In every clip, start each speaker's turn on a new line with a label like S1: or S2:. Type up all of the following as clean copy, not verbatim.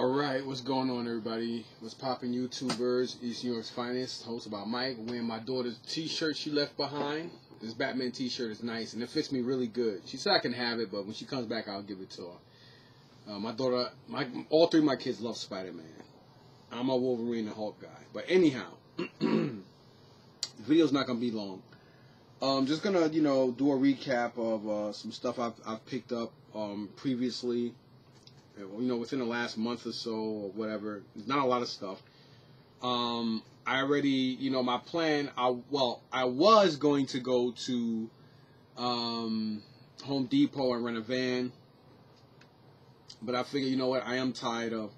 S1: Alright, what's going on, everybody? What's poppin', YouTubers? East New York's finest, host about Mike, wearing my daughter's t-shirt she left behind. This Batman t-shirt is nice, and it fits me really good. She said I can have it, but when she comes back, I'll give it to her. My daughter, all three of my kids love Spider-Man. I'm a Wolverine and Hulk guy. But anyhow, the video's not going to be long. Just going to, do a recap of some stuff I've picked up previously. Within the last month or so or whatever. Not a lot of stuff. I already, my plan, I was going to go to Home Depot and rent a van. But I figured, you know what, I am tired of,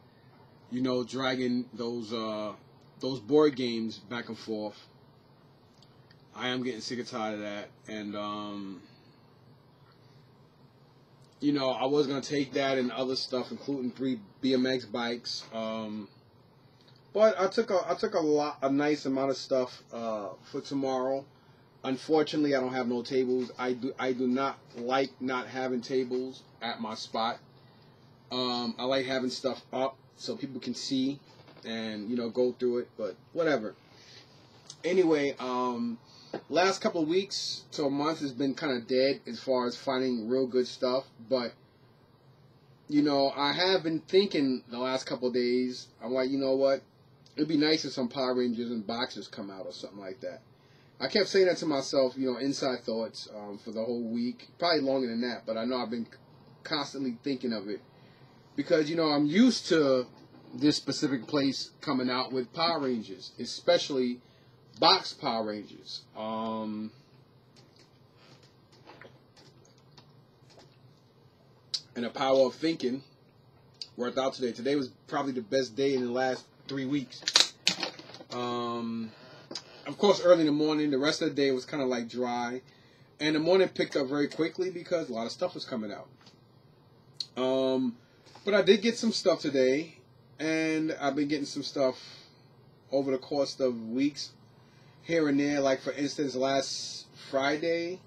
S1: dragging those board games back and forth. I am getting sick and tired of that. And, I was going to take that and other stuff, including 3 BMX bikes. But I took a nice amount of stuff for tomorrow. Unfortunately, I don't have no tables. I do not like not having tables at my spot. I like having stuff up so people can see and, go through it, but whatever. Anyway, last couple of weeks to a month has been kind of dead as far as finding real good stuff, but I have been thinking the last couple of days, I'm like, you know what, it'd be nice if some Power Rangers and boxers come out or something like that. I kept saying that to myself, inside thoughts for the whole week, probably longer than that, but I know I've been constantly thinking of it because, I'm used to this specific place coming out with Power Rangers, especially box Power Rangers. And the power of thinking worked out today. Today was probably the best day in the last 3 weeks. Of course, early in the morning. The rest of the day was kind of like dry. And the morning picked up very quickly because a lot of stuff was coming out. But I did get some stuff today. And I've been getting some stuff over the course of weeks. Here and there, like for instance, last Friday,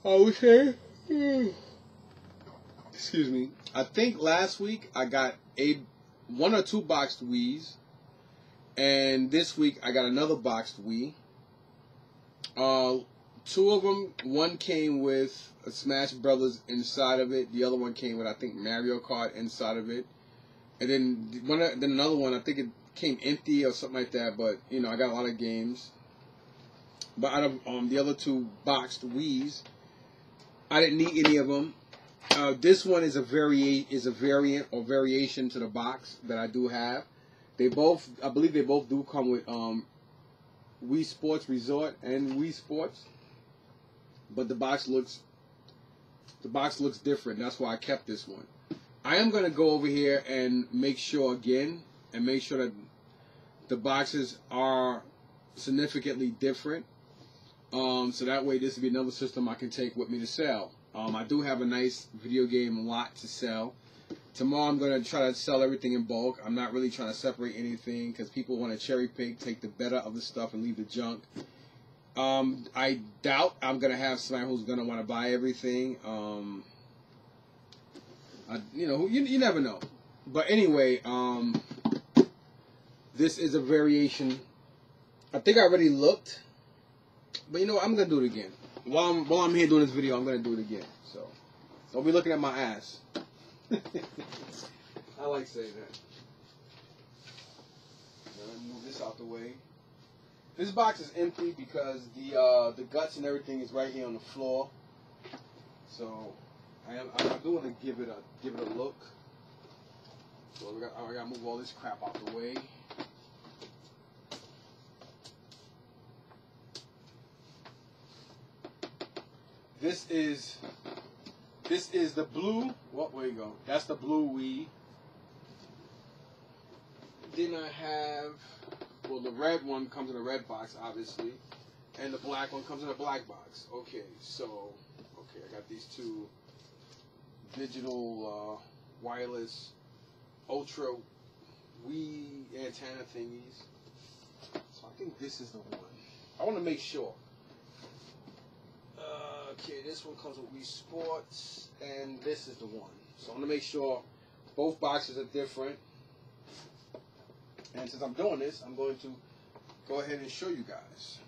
S1: I would say, excuse me, I think last week I got 1 or 2 boxed Wiis, and this week I got another boxed Wii. 2 of them, one came with a Smash Brothers inside of it, the other one came with, I think, Mario Kart inside of it, and then another one, I think it came empty or something like that, but I got a lot of games. But out of the other 2 boxed Wiis, I didn't need any of them. This one is a variant or variation to the box that I do have. I believe they both do come with Wii Sports Resort and Wii Sports, but the box looks different. That's why I kept this one. I am gonna go over here and make sure again. And make sure that the boxes are significantly different. So that way this will be another system I can take with me to sell. I do have a nice video game lot to sell. Tomorrow I'm going to try to sell everything in bulk. I'm not really trying to separate anything because people want to cherry pick, take the better of the stuff and leave the junk. I doubt I'm going to have someone who's going to want to buy everything. You never know. But anyway, this is a variation. I think I already looked, but I'm gonna do it again. While I'm here doing this video, I'm gonna do it again. So don't be looking at my ass. I like saying that. Let me move this out the way. This box is empty because the guts and everything is right here on the floor. So I'm going to give it a look. So I gotta move all this crap out the way. This is the blue. Where you go? That's the blue Wii. Then I have, the red one comes in a red box, obviously, and the black one comes in a black box. Okay, I got these 2 digital wireless Ultra Wii antenna thingies. So I think this is the one. I want to make sure. Okay, this one comes with Wii Sports, and this is the one. So I want to make sure Both boxes are different. And since I'm doing this, I'm going to go ahead and show you guys.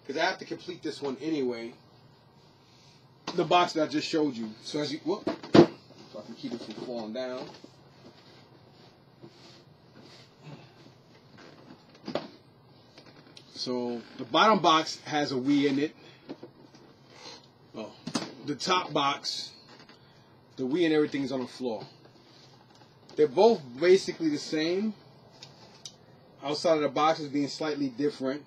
S1: Because I have to complete this one anyway. The box that I just showed you. So as you, whoop, so I can keep it from falling down. So the bottom box has a Wii in it. Oh, the top box, the Wii and everything is on the floor. They're both basically the same. Outside of the boxes being slightly different.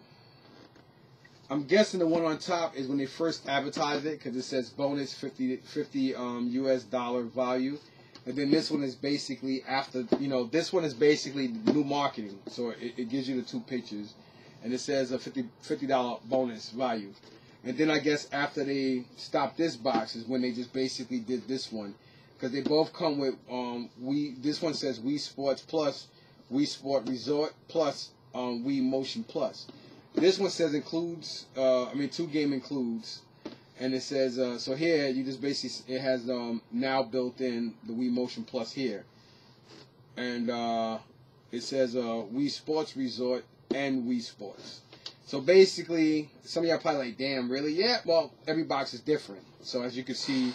S1: I'm guessing the one on top is when they first advertised it, because it says bonus 50 US dollar value. And then this one is basically after, you know, this one is basically new marketing. So it gives you the two pictures. And it says a $50 bonus value. And then I guess after they stopped this box is when they just basically did this one. Because they both come with, this one says Wii Sports Plus, Wii Sport Resort Plus, Wii Motion Plus. This one says includes, 2-game includes. And it says, so here you just basically, it has now built in the Wii Motion Plus here. And it says Wii Sports Resort and Wii Sports. So basically, some of y'all probably like, damn, really? Yeah, well, every box is different. So as you can see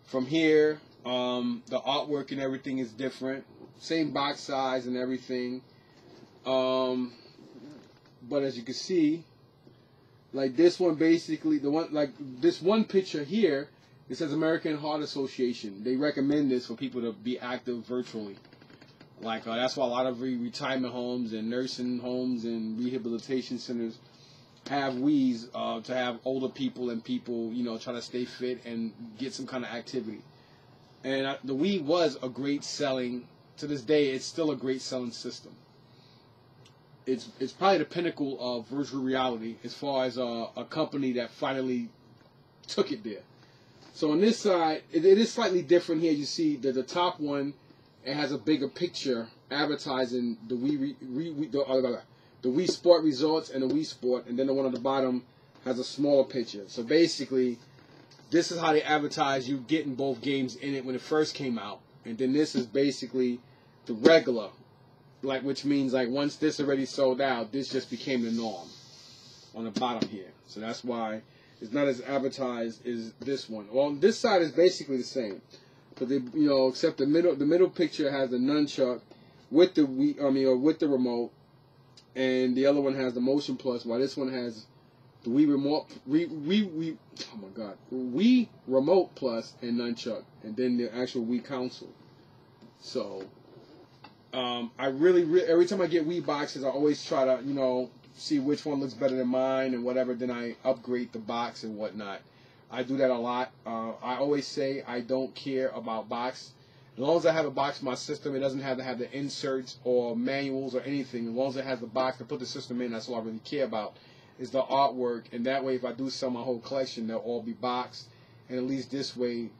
S1: from here, the artwork and everything is different. Same box size and everything. But as you can see, like this one basically, the one, like this one picture here, it says American Heart Association. They recommend this for people to be active virtually. Like that's why a lot of retirement homes and nursing homes and rehabilitation centers have Wiis to have older people and people, you know, try to stay fit and get some kind of activity. And the Wii was a great selling, to this day, it's still a great selling system. It's probably the pinnacle of virtual reality as far as a company that finally took it there. So on this side, it is slightly different here. You see that the top one, it has a bigger picture advertising the the Wii Sport Resorts and the Wii Sport, and then the one on the bottom has a smaller picture. So basically, this is how they advertise you getting both games in it when it first came out. And then this is basically the regular, like, which means like once this already sold out, this just became the norm on the bottom here. So that's why it's not as advertised as this one. Well, this side is basically the same, but they, you know, except the middle picture has the nunchuck with the Wii, with the remote, and the other one has the Motion Plus, while this one has the Wii remote, Wii Remote Plus and nunchuck, and then the actual Wii console. So I really, every time I get Wii boxes, I always try to, you know, see which one looks better than mine and whatever. Then I upgrade the box and whatnot. I do that a lot. I always say I don't care about box. As long as I have a box in my system, it doesn't have to have the inserts or manuals or anything. As long as it has the box to put the system in, that's all I really care about, is the artwork. And that way, if I do sell my whole collection, they'll all be boxed. And at least this way,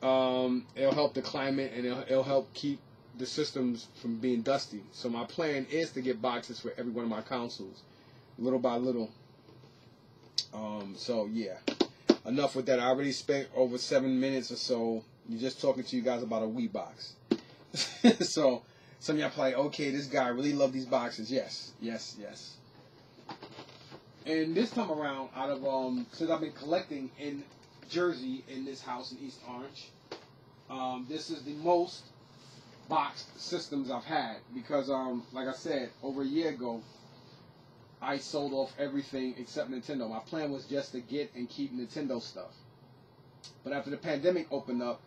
S1: it'll help the climate and it'll help keep the systems from being dusty. So my plan is to get boxes for every one of my consoles, little by little. So yeah, enough with that. I already spent over 7 minutes or so just talking to you guys about a Wii box. So some of y'all probably, okay, this guy really loves these boxes. Yes, yes, yes. And this time around, out of since I've been collecting in Jersey in this house in East Orange, this is the most boxed systems I've had, because like I said, over a year ago I sold off everything except Nintendo. My plan was just to get and keep Nintendo stuff, but after the pandemic opened up,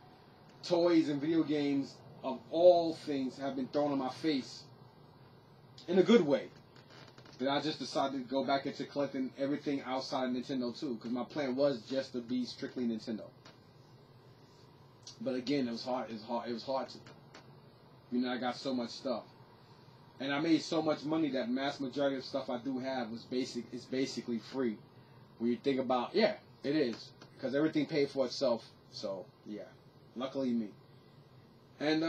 S1: toys and video games of all things have been thrown in my face in a good way. Then I just decided to go back into collecting everything outside of Nintendo too, because my plan was just to be strictly Nintendo. But again, it was hard. It was hard to. You know, I got so much stuff, and I made so much money that mass majority of stuff I do have is basically free. When you think about, yeah, it is, because everything paid for itself. So yeah, luckily me. And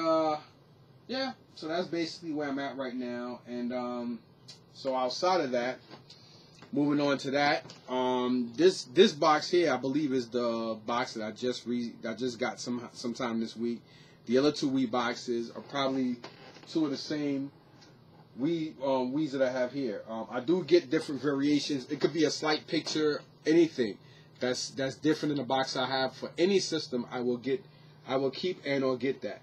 S1: yeah, so that's basically where I'm at right now. And so outside of that, moving on to that, this box here, I believe, is the box that I just got sometime this week. The other 2 Wii boxes are probably 2 of the same Wii's that I have here. I do get different variations. It could be a slight picture, anything that's different in the box I have for any system. I will keep and or get that.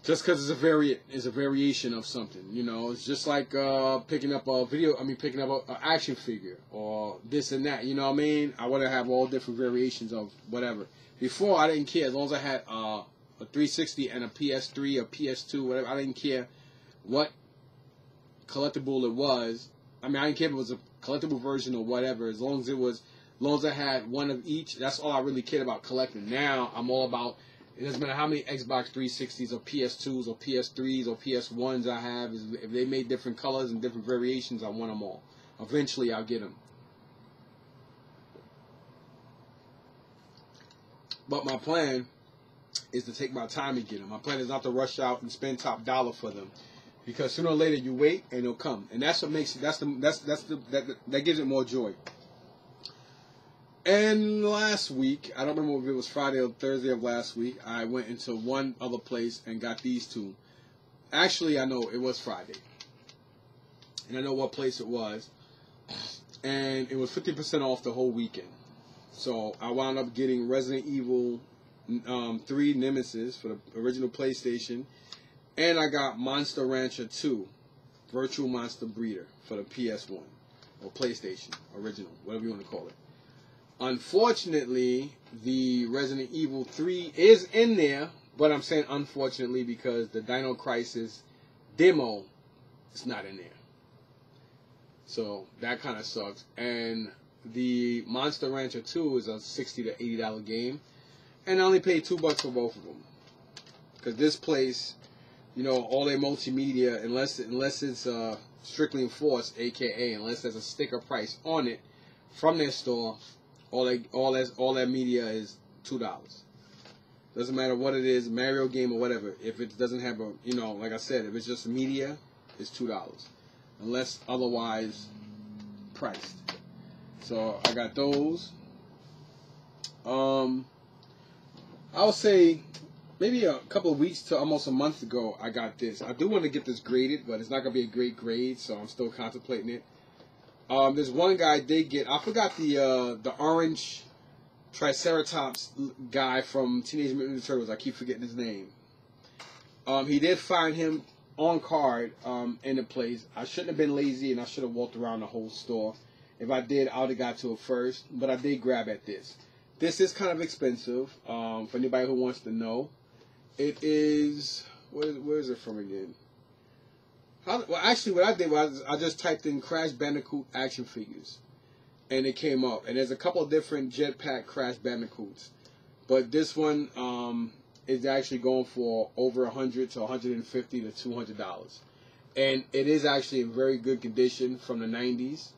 S1: Just because it's a variation of something, you know. It's just like picking up picking up an action figure or this and that. You know what I mean? I want to have all different variations of whatever. Before I didn't care as long as I had a 360 and a PS3 or PS2, whatever. I didn't care what collectible it was. I didn't care if it was a collectible version or whatever. As long as I had one of each, that's all I really cared about collecting. Now I'm all about. It doesn't matter how many Xbox 360s or PS2s or PS3s or PS1s I have. If they made different colors and different variations, I want them all. Eventually, I'll get them. But my plan is to take my time to get them. My plan is not to rush out and spend top dollar for them, because sooner or later you wait and they'll come, and that's what makes it. That gives it more joy. And last week, I don't remember if it was Friday or Thursday of last week, I went into one other place and got these 2. Actually, I know it was Friday. And I know what place it was. And it was 50% off the whole weekend. So I wound up getting Resident Evil 3 Nemesis for the original PlayStation. And I got Monster Rancher 2, Virtual Monster Breeder for the PS1. Or PlayStation, original, whatever you want to call it. Unfortunately, the Resident Evil 3 is in there, but I'm saying unfortunately because the Dino Crisis demo is not in there. So that kind of sucks. And the Monster Rancher 2 is a $60 to $80 game, and I only paid $2 for both of them. Because this place, you know, all their multimedia, unless it's strictly enforced, aka unless there's a sticker price on it from their store. All that media is $2. Doesn't matter what it is, Mario game or whatever. If it doesn't have a, you know, like I said, if it's just media, it's $2, unless otherwise priced. So I got those. I would say maybe a couple of weeks to almost a month ago, I got this. I do want to get this graded, but it's not gonna be a great grade, so I'm still contemplating it. There's one guy I did get. I forgot the orange Triceratops guy from Teenage Mutant Ninja Turtles. I keep forgetting his name. He did find him on card in the place. I shouldn't have been lazy and I should have walked around the whole store. If I did, I would have got to it first. But I did grab at this. This is kind of expensive. For anybody who wants to know, it is. Where is it from again? Well, actually, what I did was I just typed in Crash Bandicoot action figures, and it came up. And there's a couple of different Jetpack Crash Bandicoots, but this one is actually going for over $100 to $150 to $200, and it is actually in very good condition from the 90s.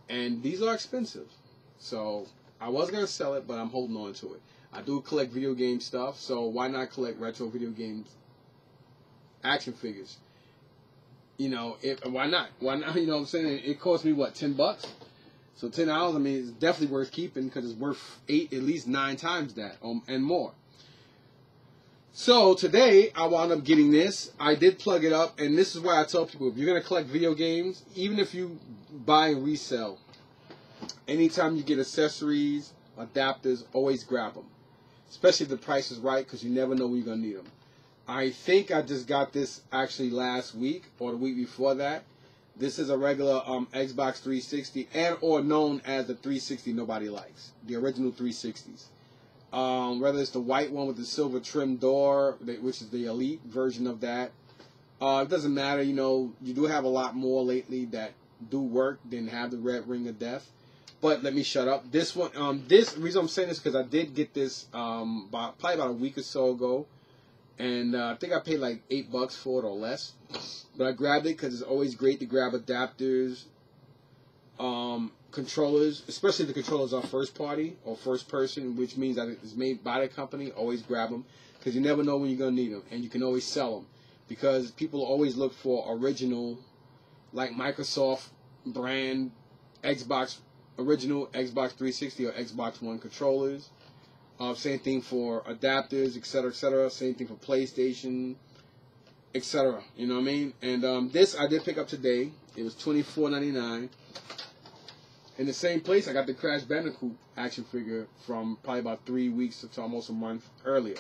S1: And these are expensive, so I was gonna sell it, but I'm holding on to it. I do collect video game stuff, so why not collect retro video games action figures? You know, why not? Why not? You know what I'm saying? It cost me, what, $10? So $10, I mean, it's definitely worth keeping because it's worth at least 9 times that and more. So today, I wound up getting this. I did plug it up, and this is why I tell people, if you're going to collect video games, even if you buy and resell, anytime you get accessories, adapters, always grab them. Especially if the price is right, because you never know when you're going to need them. I think I just got this actually last week or the week before that. This is a regular Xbox 360 and or known as the 360 nobody likes. The original 360s. Whether it's the white one with the silver trim door, which is the elite version of that. It doesn't matter, you know, you do have a lot more lately that do work than have the red ring of death. But let me shut up. This one, this reason I'm saying this because I did get this probably about a week or so ago. And I think I paid like $8 for it or less. But I grabbed it because it's always great to grab adapters, controllers, especially if the controllers are first party or first person, which means that it's made by the company. Always grab them because you never know when you're going to need them. And you can always sell them because people always look for original, like Microsoft brand, Xbox, original Xbox 360 or Xbox One controllers. Same thing for adapters, etc., etc. Same thing for PlayStation, etc. You know what I mean? And this I did pick up today. It was $24.99. In the same place, I got the Crash Bandicoot action figure from probably about 3 weeks to almost a month earlier.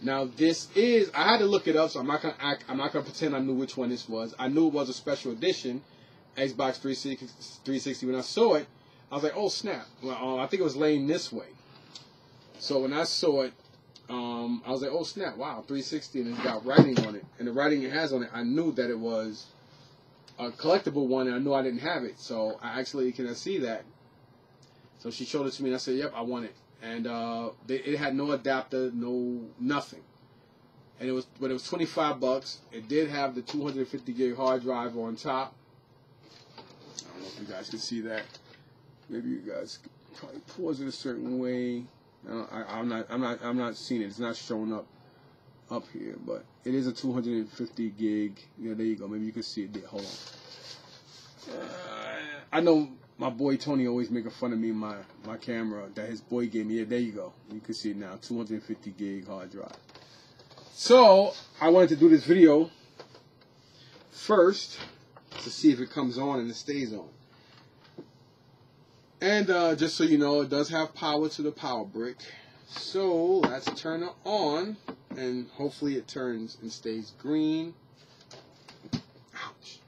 S1: Now this is, I had to look it up, so I'm not gonna pretend I knew which one this was. I knew it was a special edition Xbox 360. When I saw it, I was like, oh snap! Well, I think it was laying this way. So when I saw it, I was like, oh snap! Wow, 360, and it's got writing on it, and the writing it has on it, I knew that it was a collectible one, and I knew I didn't have it. So I actually can see that. So she showed it to me, and I said, yep, I want it. And it had no adapter, no nothing. And it was 25 bucks. It did have the 250 gig hard drive on top. I don't know if you guys can see that. Maybe you guys could probably pause it a certain way. I'm not seeing it. It's not showing up here, but it is a 250 gig. Yeah, there you go. Maybe you can see it there. Hold on. I know my boy Tony always making fun of me, my camera that his boy gave me. Yeah, there you go. You can see it now. 250 gig hard drive. So I wanted to do this video first to see if it comes on and it stays on. And just so you know, it does have power to the power brick. So let's turn it on, and hopefully it turns and stays green. Ouch.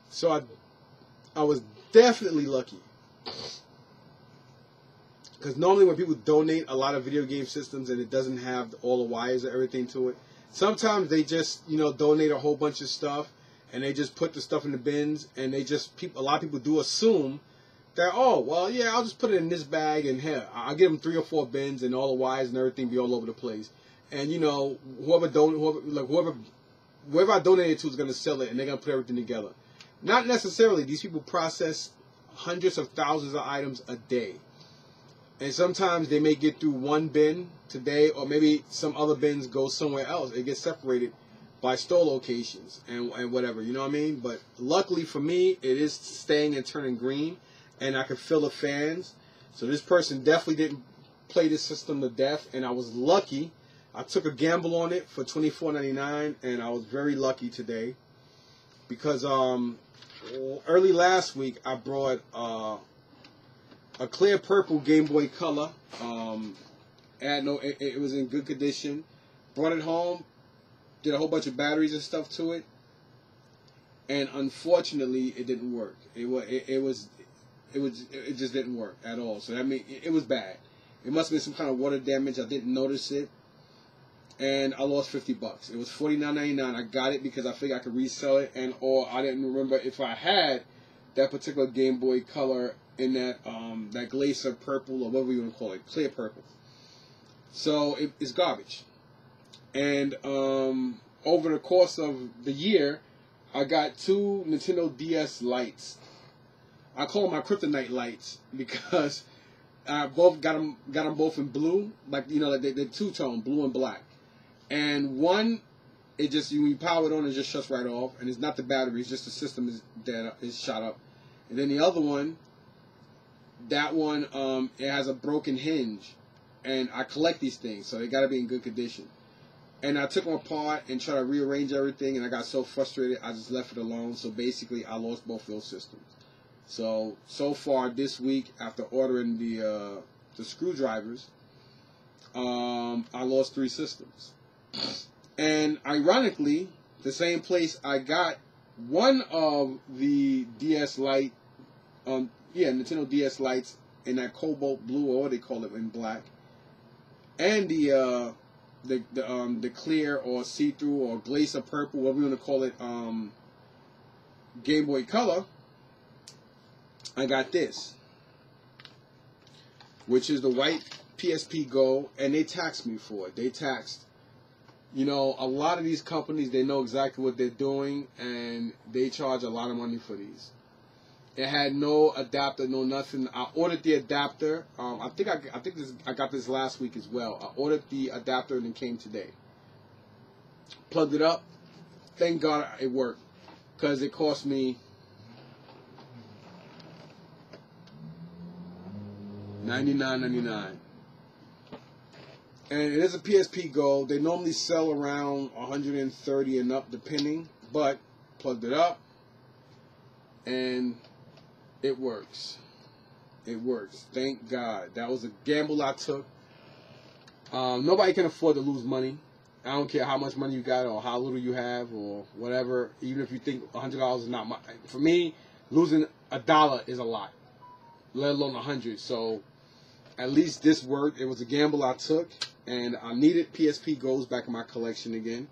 S1: So I was definitely lucky. Because normally when people donate a lot of video game systems and it doesn't have all the wires or everything to it, sometimes they just, donate a whole bunch of stuff and they just put the stuff in the bins, and a lot of people do assume that, oh, well, yeah, I'll just put it in this bag, and here, I'll give them 3 or 4 bins and all the wires and everything be all over the place. And, whoever I donated to is going to sell it, and they're going to put everything together. Not necessarily. These people process hundreds of thousands of items a day. And sometimes they may get through one bin today, or maybe some other bins go somewhere else. It gets separated by store locations and whatever, you know what I mean? But luckily for me, it is staying and turning green, and I can feel the fans. So this person definitely didn't play this system to death, and I was lucky. I took a gamble on it for $24.99, and I was very lucky today. Because early last week, I brought a clear purple Game Boy Color. It was in good condition. Brought it home, did a whole bunch of batteries and stuff to it, and unfortunately, it didn't work. It just didn't work at all. So that means it was bad. It must have been some kind of water damage. I didn't notice it, and I lost 50 bucks. It was $49.99. I got it because I figured I could resell it, or I didn't remember if I had that particular Game Boy Color in that that glacier purple, or whatever you want to call it, clear purple. So it's garbage. And over the course of the year, I got 2 Nintendo DS lights. I call them my kryptonite lights because I both got them both in blue, like they're two-tone, blue and black. And one, it just when you power it on, it just shuts right off, and it's not the battery, it's just the system that is shot up. And then the other one, that one, it has a broken hinge, and I collect these things, so they got to be in good condition. And I took them apart and tried to rearrange everything, and I got so frustrated, I just left it alone. So basically, I lost both those systems. So far this week, after ordering the screwdrivers, I lost 3 systems. And ironically, the same place I got one of the DS Lite, Nintendo DS Lights in that cobalt blue, or what they call it in black, and the clear or see-through or glacier purple, whatever you want to call it, Game Boy Color. I got this, which is the white Psp Go, and they taxed me for it. They taxed, a lot of these companies, they know exactly what they're doing, and they charge a lot of money for these. It had no adapter, no nothing. I ordered the adapter. I got this last week as well. I ordered the adapter and it came today. Plugged it up. Thank God it worked. because it cost me $99.99. And it is a PSP Go. They normally sell around $130 and up depending, but plugged it up and it works. It works. Thank God. That was a gamble I took. Nobody can afford to lose money. I don't care how much money you got or how little you have or whatever. Even if you think $100 is not much. For me, losing $1 is a lot, let alone 100. So at least this worked. It was a gamble I took, and I needed PSP Goes back in my collection again.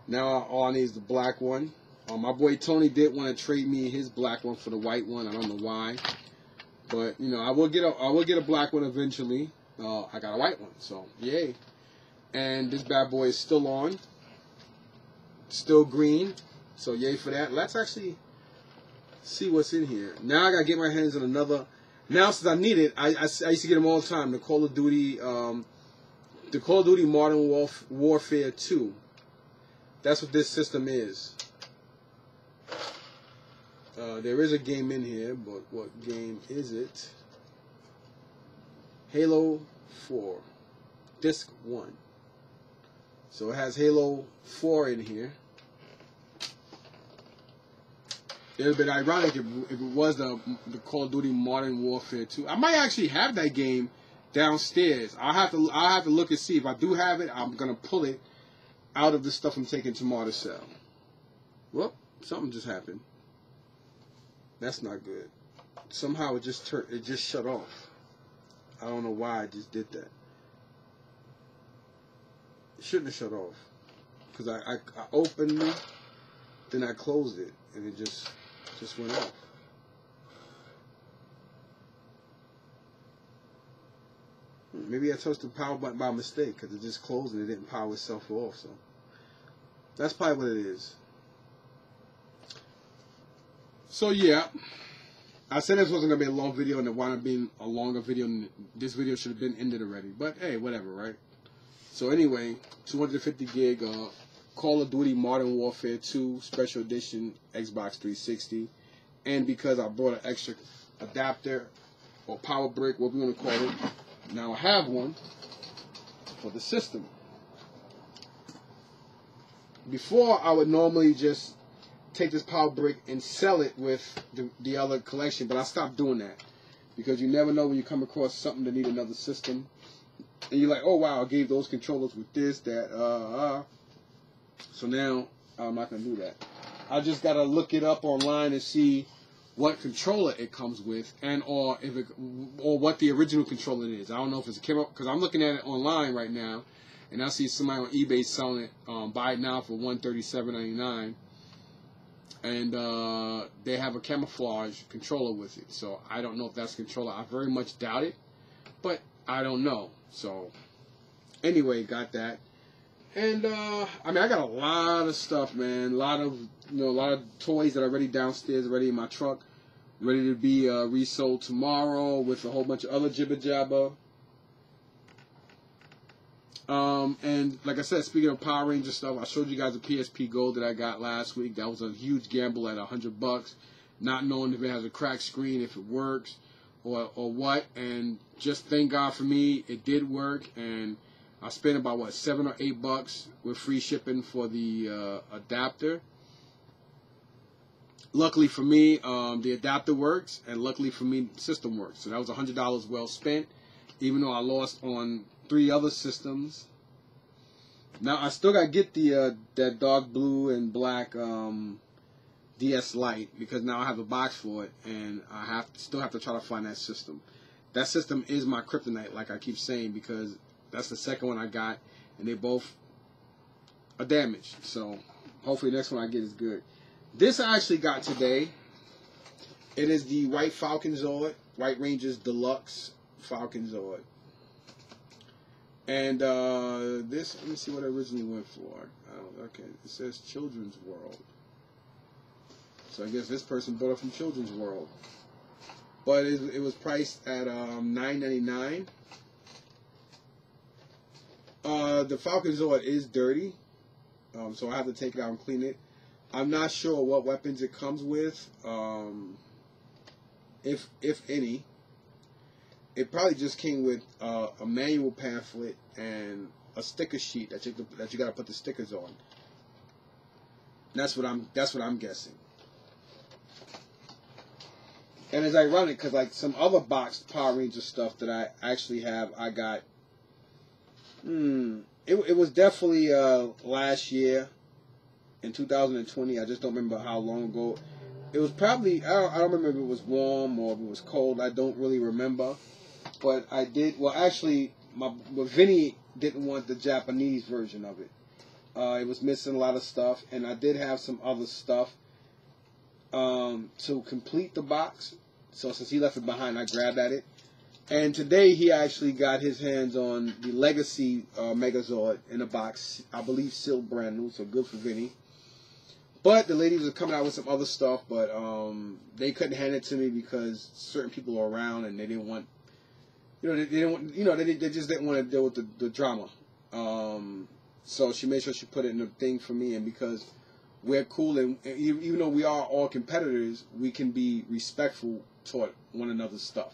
S1: Now all I need is the black one. My boy Tony did want to trade me his black one for the white one. I don't know why, but you know I will get a black one eventually. I got a white one, so yay. And this bad boy is still on, still green, so yay for that. Let's actually see what's in here. Now I gotta get my hands on another. Now since I need it, I used to get them all the time. The Call of Duty Modern Warfare 2. That's what this system is. There is a game in here, but what game is it? Halo 4, Disc 1. So it has Halo 4 in here. It would have been ironic if it was the Call of Duty Modern Warfare 2. I might actually have that game downstairs. I'll have to look and see. If I do have it, I'm gonna pull it out of the stuff I'm taking tomorrow to sell. Well, something just happened. That's not good. Somehow it just shut off. I don't know why I just did that. It shouldn't have shut off. Because I opened it, then I closed it, and it just went off. Maybe I touched the power button by mistake, because it just closed and it didn't power itself off. So that's probably what it is. So yeah. I said this wasn't going to be a long video, and it wound up being a longer video, and this video should have been ended already. But, hey, whatever, right? So, anyway, 250 gig Call of Duty Modern Warfare 2 Special Edition Xbox 360. And because I brought an extra adapter or power brick, what we want to call it, now I have one for the system. Before, I would normally just take this power brick and sell it with the other collection, but I stopped doing that because you never know when you come across something that need another system, and you're like, oh wow, I gave those controllers with this, that, so now I'm not gonna do that. I just gotta look it up online and see what controller it comes with, and or what the original controller is. I don't know if it's a camera, because I'm looking at it online right now, and I see somebody on eBay selling it, buy it now for $137.99. And they have a camouflage controller with it. So I don't know if that's a controller. I very much doubt it. But I don't know. So anyway, got that. And I mean, I got a lot of stuff, man. A lot of toys that are already downstairs, already in my truck, ready to be resold tomorrow with a whole bunch of other jibber jabber. And like I said, speaking of Power Ranger stuff, I showed you guys a PSP Go that I got last week. That was a huge gamble at $100, not knowing if it has a cracked screen, if it works, or what. And just thank God for me, it did work. And I spent about what, $7 or $8 with free shipping for the adapter. Luckily for me, the adapter works, and luckily for me, the system works. So that was $100 well spent, even though I lost on 3 other systems. Now I still gotta get the that dark blue and black DS Lite, because now I have a box for it, and I still have to try to find that system. That system is my kryptonite, like I keep saying, because that's the second one I got, and they both are damaged. So hopefully the next one I get is good. This I actually got today. It is the White Falcon Zord, White Rangers Deluxe Falcon Zord. And this, let me see what I originally went for. Okay, it says Children's World. So I guess this person bought it from Children's World. But it was priced at $9.99. The Falcon Zord is dirty, so I have to take it out and clean it. I'm not sure what weapons it comes with, if any. It probably just came with a manual pamphlet and a sticker sheet that you got to put the stickers on. That's what I'm guessing. And it's ironic because like some other boxed Power Ranger stuff that I actually have, I got. It was definitely last year in 2020. I just don't remember how long ago. It was probably, I don't remember if it was warm or if it was cold. I don't really remember. But I did, well actually, Vinny didn't want the Japanese version of it. It was missing a lot of stuff, and I did have some other stuff to complete the box. So since he left it behind, I grabbed at it. And today he actually got his hands on the Legacy Megazord in a box, I believe sealed brand new, so good for Vinny. But the ladies were coming out with some other stuff, but they couldn't hand it to me because certain people are around and they didn't want, they just didn't want to deal with the drama. So she made sure she put it in the thing for me, and because we're cool and even though we are all competitors, we can be respectful toward one another's stuff.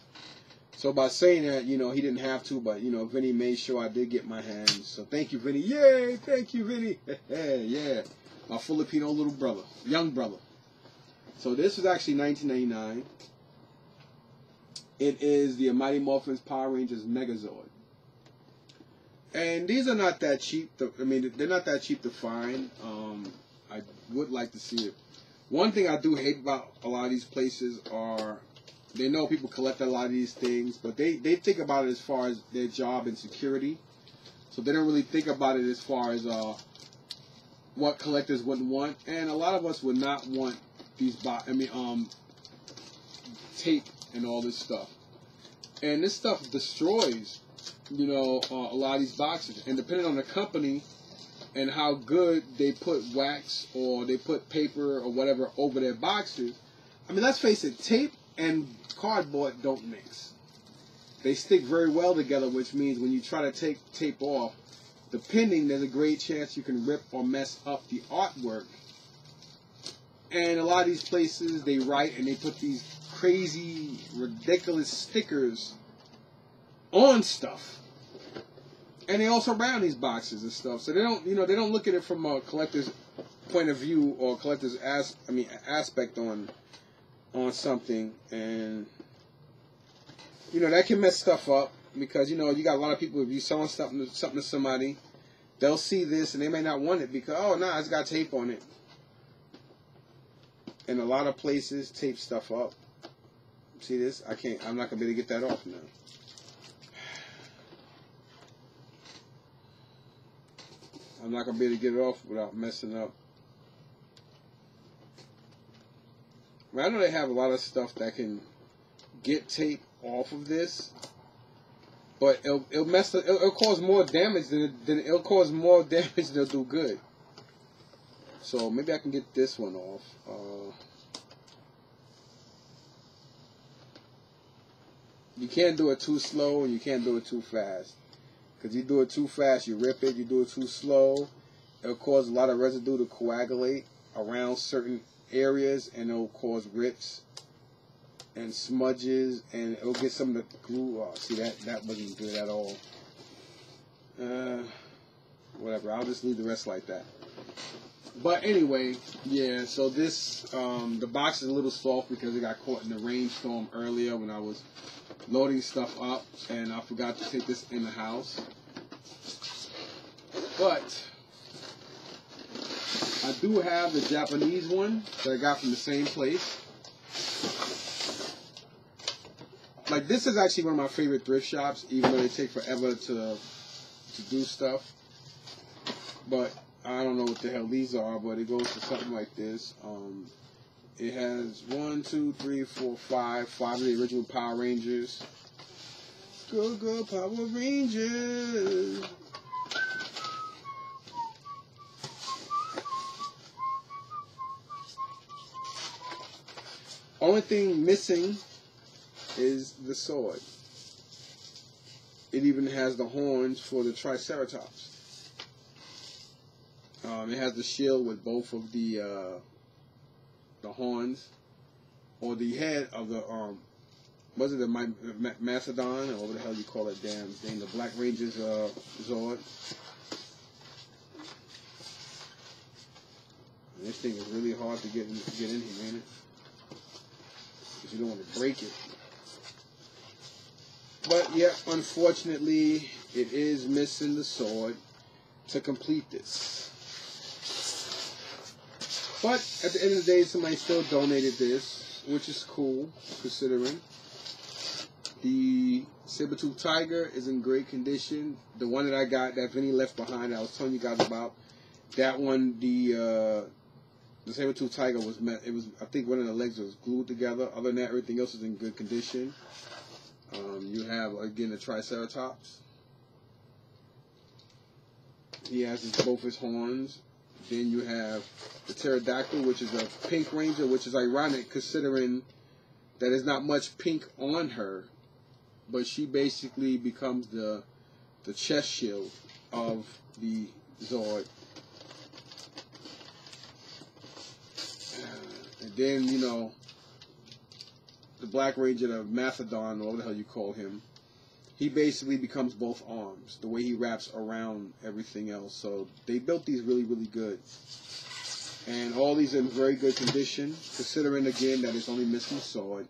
S1: So by saying that, he didn't have to, but Vinny made sure I did get my hands. So thank you, Vinny. Yay! Thank you, Vinny. Yeah. My Filipino little brother, young brother. So this was actually $19.99. It is the Mighty Muffins Power Rangers Megazord. And these are not that cheap. They're not that cheap to find. I would like to see it. One thing I do hate about a lot of these places are they know people collect a lot of these things, but they think about it as far as their job and security. So they don't really think about it as far as what collectors wouldn't want, and a lot of us would not want these tape and all this stuff. And this stuff destroys, a lot of these boxes. And depending on the company and how good they put wax or they put paper or whatever over their boxes, let's face it, tape and cardboard don't mix. They stick very well together, which means when you try to take tape off, depending, there's a great chance you can rip or mess up the artwork. And a lot of these places, they write and they put these crazy, ridiculous stickers on stuff. And they also round these boxes and stuff. So they don't, they don't look at it from a collector's point of view or collector's aspect on something. And, that can mess stuff up. Because, you got a lot of people, if you're selling something to somebody, they'll see this and they may not want it because, oh, nah, it's got tape on it. And a lot of places tape stuff up. See this? I'm not going to be able to get that off now. I'm not going to be able to get it off without messing up. I know they have a lot of stuff that can get tape off of this. But it'll cause more damage than it'll cause more damage than it'll do good. So maybe I can get this one off. You can't do it too slow and you can't do it too fast. Because you do it too fast, you rip it. You do it too slow, it'll cause a lot of residue to coagulate around certain areas, and it'll cause rips and smudges, and it'll get some of the glue. Oh, see, that wasn't good at all. Whatever, I'll just leave the rest like that. But anyway, yeah, so this, the box is a little soft because it got caught in the rainstorm earlier when I was loading stuff up, and I forgot to take this in the house. But I do have the Japanese one that I got from the same place. Like, this is actually one of my favorite thrift shops, even though they take forever to do stuff. But I don't know what the hell these are, but it goes to something like this. It has 1, 2, 3, 4, 5 of the original Power Rangers. Go, go, Power Rangers! Only thing missing is the sword. It even has the horns for the Triceratops. It has the shield with both of the horns, or the head of the was it the Mastodon, or whatever the hell you call it? Damn thing, the Black Ranger's Zord. And this thing is really hard to get in here, ain't it? Because you don't want to break it. But yeah, unfortunately, it is missing the sword to complete this. But at the end of the day, somebody still donated this, which is cool, considering. The Sabertooth Tiger is in great condition. The one that I got, that Vinny left behind, I was telling you guys about, that one, the Sabertooth Tiger was, I think one of the legs was glued together. Other than that, everything else is in good condition. You have, again, the Triceratops. He has both his horns. Then you have the Pterodactyl, which is a pink ranger, which is ironic considering that there's not much pink on her, but she basically becomes the chest shield of the Zord. And then, you know, the Black Ranger, the Mastodon, or whatever the hell you call him, he basically becomes both arms, the way he wraps around everything else. So they built these really, really good. And all these are in very good condition, considering, again, that it's only missing the sword.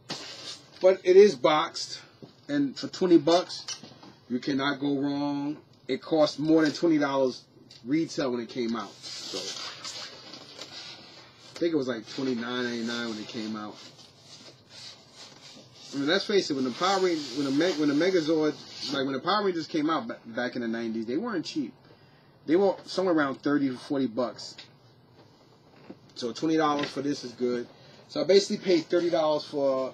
S1: But it is boxed, and for 20 bucks, you cannot go wrong. It cost more than $20 retail when it came out. So I think it was like $29.99 when it came out. I mean, let's face it, when the Megazord, like when the Power Rangers came out back in the 90s, they weren't cheap. They were somewhere around 30 to 40 bucks. So $20 for this is good. So I basically paid $30 for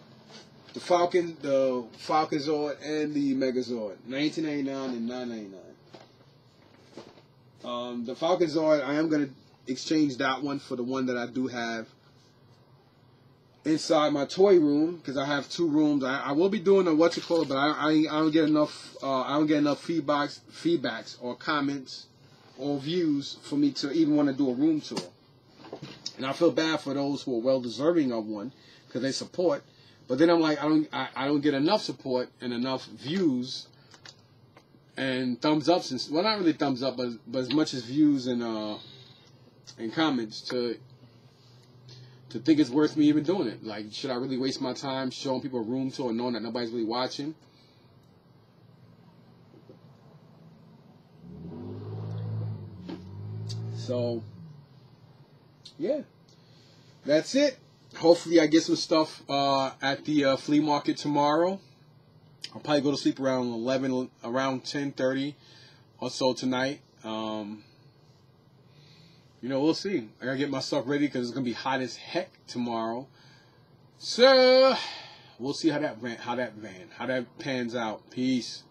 S1: the Falcon Zord and the Megazord, $19.99 and $9.99. The Falcon Zord, I am gonna exchange that one for the one that I do have inside my toy room, because I have two rooms. I will be doing a but I don't get enough. I don't get enough feedbacks or comments or views for me to even want to do a room tour. And I feel bad for those who are well deserving of one because they support. But then I'm like, I don't get enough support and enough views and thumbs ups, and well, not really thumbs up, but as much as views and comments to think it's worth me even doing it. Like, should I really waste my time showing people a room tour knowing that nobody's really watching? So, yeah, that's it. Hopefully I get some stuff at the flea market tomorrow. I'll probably go to sleep around 10:30 or so tonight. You know, we'll see. I gotta get my stuff ready because it's gonna be hot as heck tomorrow. So we'll see how that pans out. Peace.